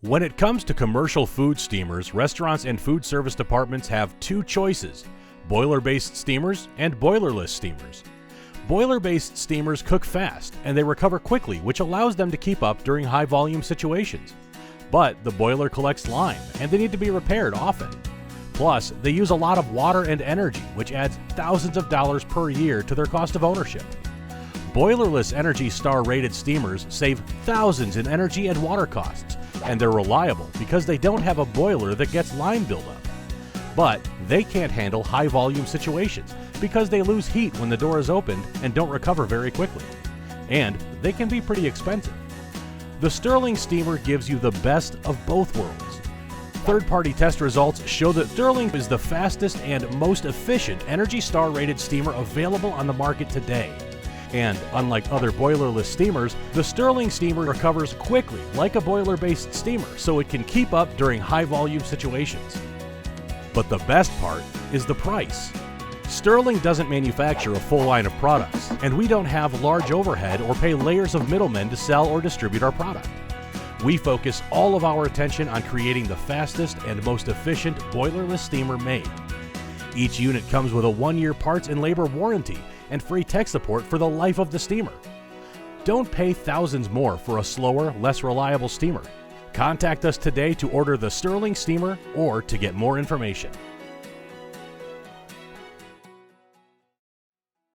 When it comes to commercial food steamers, restaurants and food service departments have two choices: boiler-based steamers and boilerless steamers. Boiler-based steamers cook fast and they recover quickly, which allows them to keep up during high-volume situations. But the boiler collects lime and they need to be repaired often. Plus, they use a lot of water and energy, which adds thousands of dollars per year to their cost of ownership. Boilerless Energy Star rated steamers save thousands in energy and water costs, and they're reliable because they don't have a boiler that gets lime buildup. But they can't handle high volume situations because they lose heat when the door is opened and don't recover very quickly. And they can be pretty expensive. The Stirling steamer gives you the best of both worlds. Third-party test results show that Stirling is the fastest and most efficient Energy Star rated steamer available on the market today. And unlike other boilerless steamers, the Stirling steamer recovers quickly like a boiler-based steamer, so it can keep up during high-volume situations. But the best part is the price. Stirling doesn't manufacture a full line of products, and we don't have large overhead or pay layers of middlemen to sell or distribute our product. We focus all of our attention on creating the fastest and most efficient boilerless steamer made. Each unit comes with a 1-year parts and labor warranty and free tech support for the life of the steamer. Don't pay thousands more for a slower, less reliable steamer. Contact us today to order the Stirling steamer or to get more information.